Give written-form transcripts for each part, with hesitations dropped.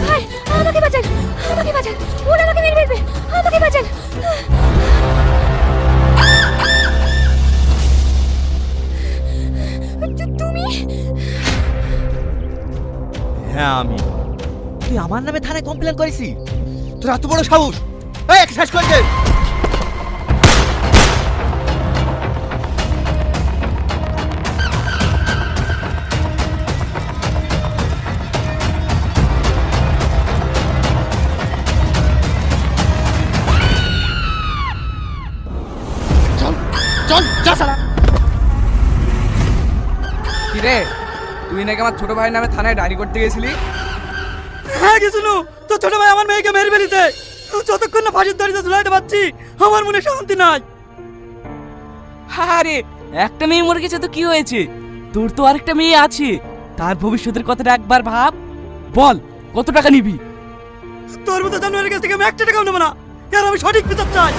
ভাই আমাকে বাঁচান, আমাকে বাঁচান, ওরা আমাকে মেরে ফেলবে, আমাকে বাঁচান। তুমি? হ্যাঁ আমি। তুই আমার নামে থানায় কমপ্লেন করেছি? তোর এত বড় সাহস! এই এক্সারসাইজ করতে। চল চল যা সালা। কি রে, তুই নাকি আমার ছোট ভাইয়ের নামে থানায় ডায়েরি করতে গেছিলি? হ্যাঁ গেছিনু, তো ছোট ভাই আমার মেয়েকে মেরে ফেলেছে। যতক্ষণ না ফাঁসির দড়িতে ঝুলাইতে পারছি আমার মনে শান্তি নাই। আরে একটা মেয়ে মরে গেছে তো কি হয়েছে? তোর তো আরেকটা মেয়ে আছে, তার ভবিষ্যতের কথাটা একবার ভাব। বল কত টাকা নিবি? তোর মতো জানোয়ারের কাছ থেকে আমি একটা টাকাও নেবো না। আর আমি সঠিক বিচার চাই।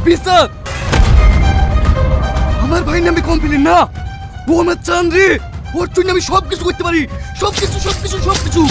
বিচার? আমার ভাইয়ের নামে কমপ্লেন না, ও আমার চান রে। ওর জন্য আমি সব কিছু করতে পারি, সব কিছু।